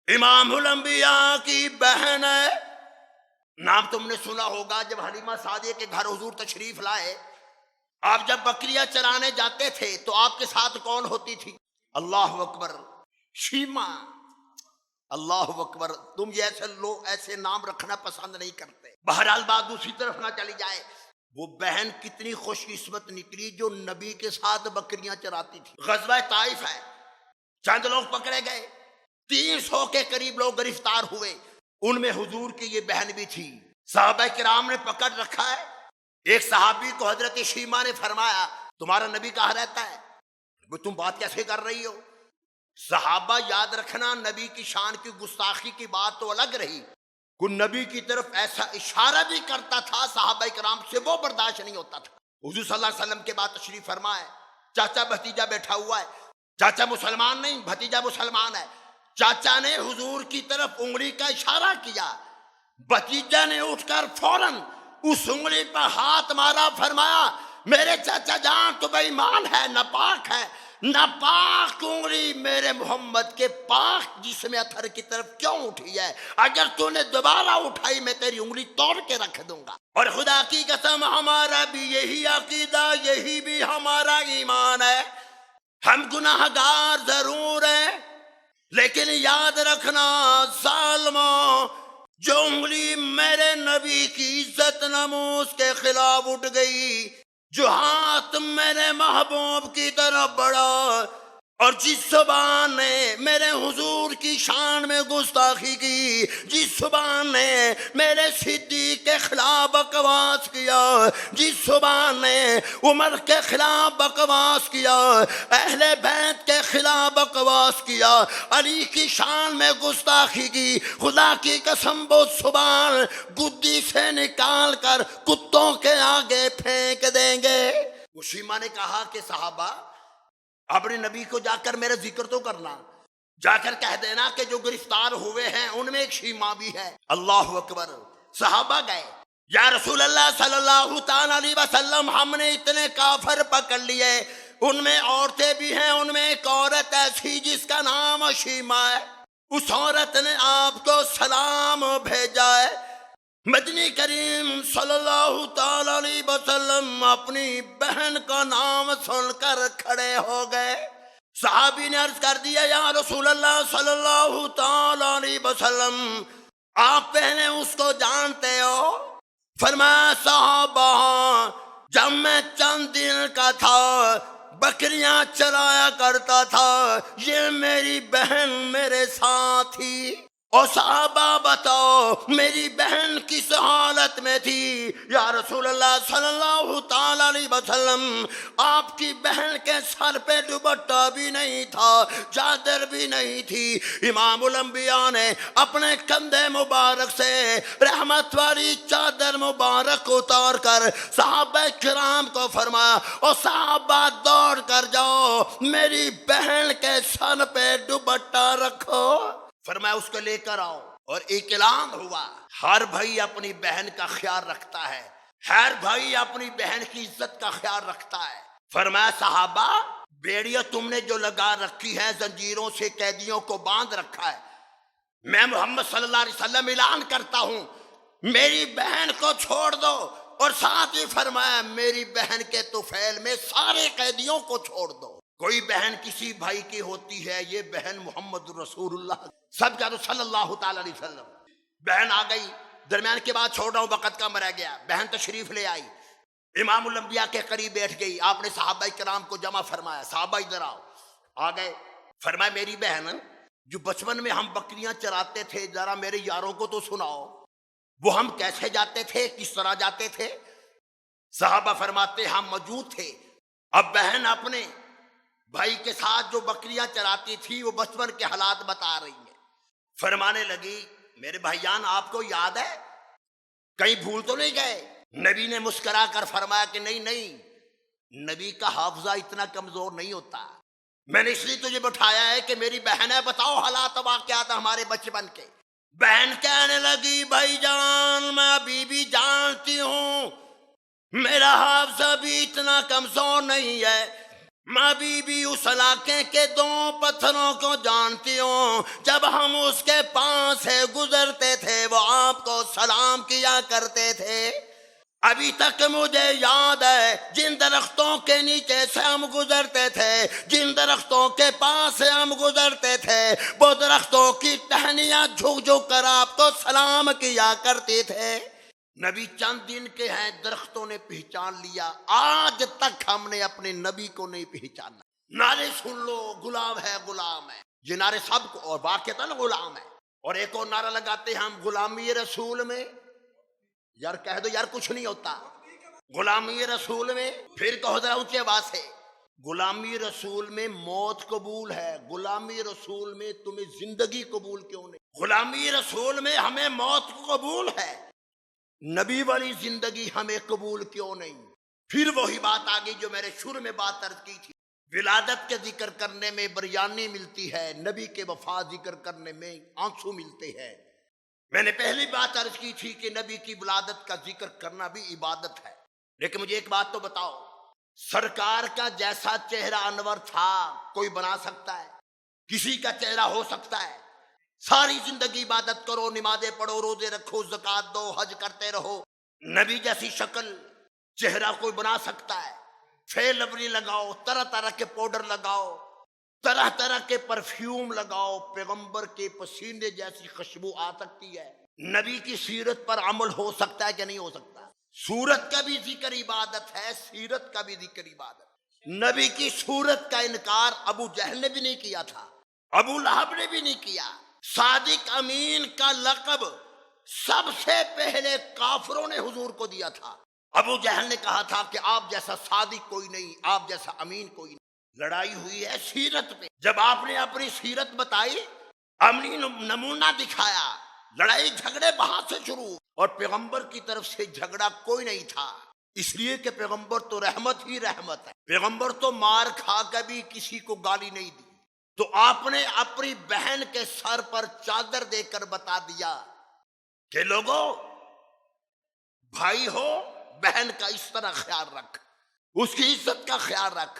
امام الانبیاء کی بہن ہے. نام تم نے سنا ہوگا. جب حلیمہ سعدیہ کے گھر حضور تشریف لائے، آپ جب بکریاں چرانے جاتے تھے تو آپ کے ساتھ کون ہوتی تھی؟ اللہ اکبر، شیما. اللہ اکبر. تم یہ ایسے لوگ ایسے نام رکھنا پسند نہیں کرتے. بہرحال بات دوسری طرف نہ چلی جائے. وہ بہن کتنی خوش قسمت نکلی جو نبی کے ساتھ بکریاں چراتی تھی. غزوہ طائف ہے، چند لوگ پکڑے گئے، 300 کے قریب لوگ گرفتار ہوئے. ان میں حضور کی یہ بہن بھی تھی. صحابہ کرام نے پکڑ رکھا ہے. ایک صحابی کو حضرت شیما نے فرمایا تمہارا نبی کہاں رہتا ہے؟ وہ تم بات کیسے کر رہی ہو؟ صحابہ یاد رکھنا، نبی کی شان کی گستاخی کی بات تو الگ رہی، کوئی نبی کی طرف ایسا اشارہ بھی کرتا تھا صحابہ کرام سے وہ برداشت نہیں ہوتا تھا. حضور صلی اللہ علیہ وسلم کے بعد تشریف فرما ہے، چاچا بھتیجا بیٹھا ہوا ہے. چاچا مسلمان نہیں، بھتیجا مسلمان ہے. چاچا نے حضور کی طرف انگلی کا اشارہ کیا، بھتیجا نے اٹھ کر فوراً اس انگلی پر ہاتھ مارا، فرمایا میرے چاچا جان تو بے ایمان ہے، ناپاک ہے. ناپاک انگلی میرے محمد کے پاک جسم اطہر کی طرف کیوں اٹھی ہے؟ اگر تو نے دوبارہ اٹھائی میں تیری انگلی توڑ کے رکھ دوں گا. اور خدا کی قسم ہمارا بھی یہی عقیدہ، یہی بھی ہمارا ایمان ہے. ہم گناہ گار ضرور ہیں، لیکن یاد رکھنا ظالموں، جو انگلی میرے نبی کی عزت ناموس کے خلاف اٹھ گئی، جو ہاتھ میرے محبوب کی طرف بڑھا، اور جس زبان نے میرے حضور کی شان میں گستاخی کی، جس زبان نے میرے صدیق کے خلاف بکواس کیا، جس زبان نے عمر کے خلاف بکواس کیا، اہل بیت کے خلاف بکواس کیا، علی کی شان میں گستاخی کی، خدا کی قسم وہ زبان گدی سے نکال کر کتوں کے آگے پھینک دیں گے. شیما نے کہا کہ صحابہ اپنے نبی کو جا کر میرا ذکر تو کرنا، جا کر کہہ دینا کہ جو گرفتار ہوئے ہیں ان میں ایک شیما بھی ہے. اللہ اکبر. صحابہ گئے، یا رسول اللہ صلی اللہ تعالی علیہ وسلم ہم نے اتنے کافر پکڑ لیے، ان میں عورتیں بھی ہیں، ان میں ایک عورت ایسی جس کا نام شیما ہے. اس عورت نے آپ کو سلام بھیجا ہے. مدنی کریم صلی اللہ تعالی علیہ وسلم اپنی بہن کا نام سن کر کھڑے ہو گئے. صحابی نے عرض کر دیا یا رسول اللہ صلی اللہ تعالی علیہ وسلم آپ پہلے اس کو جانتے ہو؟ فرمایا صحابہ جب میں چند دن کا تھا بکریاں چرایا کرتا تھا، یہ میری بہن میرے ساتھ تھی. اور صحابہ بتاؤ میری بہن کس حالت میں تھی؟ یا رسول اللہ صلی اللہ تعالی علیہ وسلم آپ کی بہن کے سر پہ دوپٹہ بھی نہیں تھا، چادر بھی نہیں تھی. امام الانبیاء نے اپنے کندھے مبارک سے رحمت والی چادر مبارک اتار کر صحابہ کرام کو فرمایا اور صحابہ دوڑ کر جاؤ میری بہن کے سر پہ دوپٹہ رکھو. فرمایا اس کو لے کر آؤ. اور ایک اعلان ہوا، ہر بھائی اپنی بہن کا خیال رکھتا ہے، ہر بھائی اپنی بہن کی عزت کا خیال رکھتا ہے. فرمایا صحابہ بیڑیاں تم نے جو لگا رکھی ہے، زنجیروں سے قیدیوں کو باندھ رکھا ہے، میں محمد صلی اللہ علیہ وسلم اعلان کرتا ہوں میری بہن کو چھوڑ دو. اور ساتھ ہی فرمایا میری بہن کے طفیل میں سارے قیدیوں کو چھوڑ دو. کوئی بہن کسی بھائی کی ہوتی ہے، یہ بہن محمد رسول اللہ سب کا تو صلی اللہ تعالی علیہ وسلم. بہن آ گئی، درمیان کی بات چھوڑ رہا ہوں وقت کم رہ گیا. بہن تشریف لے آئی، امام الانبیاء کے قریب بیٹھ گئی. آپ نے صحابہ کرام کو جمع فرمایا، صحابہ ادھر آؤ. آ گئے. فرمایا میری بہن جو بچپن میں ہم بکریاں چراتے تھے ذرا میرے یاروں کو تو سناؤ، وہ ہم کیسے جاتے تھے، کس طرح جاتے تھے؟ صحابہ فرماتے ہم موجود تھے. اب بہن اپنے بھائی کے ساتھ جو بکریاں چراتی تھی وہ بچپن کے حالات بتا رہی ہیں. فرمانے لگی میرے بھائیان آپ کو یاد ہے، کہیں بھول تو نہیں گئے؟ نبی نے مسکرا کر فرمایا کہ نہیں نہیں، نبی کا حافظہ اتنا کمزور نہیں ہوتا. میں نے اس لیے تجھے بٹھایا ہے کہ میری بہن ہے، بتاؤ حالات واقعات ہمارے بچپن کے. بہن کہنے لگی بھائی جان میں ابھی بھی جانتی ہوں میرا حافظہ بھی اتنا کمزور نہیں ہے، میں بی بی اس علاقے کے دو پتھروں کو جانتی ہوں، جب ہم اس کے پاس سے گزرتے تھے وہ آپ کو سلام کیا کرتے تھے۔ ابھی تک مجھے یاد ہے جن درختوں کے نیچے سے ہم گزرتے تھے، جن درختوں کے پاس سے ہم گزرتے تھے، وہ درختوں کی ٹہنیاں جھک جھک کر آپ کو سلام کیا کرتے تھے۔ نبی چند دن کے ہیں، درختوں نے پہچان لیا، آج تک ہم نے اپنے نبی کو نہیں پہچانا۔ نعرے سن لو، غلام ہے غلام ہے، یہ نعرے سب کو، اور واقعتاً غلام ہے۔ اور ایک اور نعرہ لگاتے ہیں ہم، غلامی رسول میں، یار کہہ دو یار کچھ نہیں ہوتا، غلامی رسول میں، پھر کہو ذرا اونچی آواز سے، غلامی رسول میں موت قبول ہے، غلامی رسول میں تمہیں زندگی قبول کیوں نہیں؟ غلامی رسول میں ہمیں موت قبول ہے، نبی والی زندگی ہمیں قبول کیوں نہیں؟ پھر وہی بات آگئی جو میں نے شروع میں بات عرض کی تھی، ولادت کے ذکر کرنے میں بریانی ملتی ہے، نبی کے وفا ذکر کرنے میں آنسو ملتے ہیں۔ میں نے پہلی بات عرض کی تھی کہ نبی کی ولادت کا ذکر کرنا بھی عبادت ہے، لیکن مجھے ایک بات تو بتاؤ، سرکار کا جیسا چہرہ انور تھا کوئی بنا سکتا ہے؟ کسی کا چہرہ ہو سکتا ہے؟ ساری زندگی عبادت کرو، نمازیں پڑھو، روزے رکھو، زکوٰۃ دو، حج کرتے رہو، نبی جیسی شکل چہرہ کوئی بنا سکتا ہے؟ فیل لولی لگاؤ، طرح طرح کے پاؤڈر لگاؤ، طرح طرح کے پرفیوم لگاؤ، پیغمبر کے پسینے جیسی خوشبو آ سکتی ہے؟ نبی کی سیرت پر عمل ہو سکتا ہے کہ نہیں ہو سکتا؟ سورت کا بھی ذکر عبادت ہے، سیرت کا بھی ذکر عبادت۔ نبی کی صورت کا انکار ابو جہل نے بھی نہیں کیا تھا، ابو لہب نے بھی نہیں کیا۔ صادق امین کا لقب سب سے پہلے کافروں نے حضور کو دیا تھا۔ ابو جہل نے کہا تھا کہ آپ جیسا صادق کوئی نہیں، آپ جیسا امین کوئی نہیں۔ لڑائی ہوئی ہے سیرت پہ، جب آپ نے اپنی سیرت بتائی، اپنی نمونہ دکھایا، لڑائی جھگڑے وہاں سے شروع، اور پیغمبر کی طرف سے جھگڑا کوئی نہیں تھا، اس لیے کہ پیغمبر تو رحمت ہی رحمت ہے، پیغمبر تو مار کھا کبھی کسی کو گالی نہیں دی۔ تو آپ نے اپنی بہن کے سر پر چادر دے کر بتا دیا کہ لوگوں، بھائی ہو، بہن کا اس طرح خیال رکھ، اس کی عزت کا خیال رکھ۔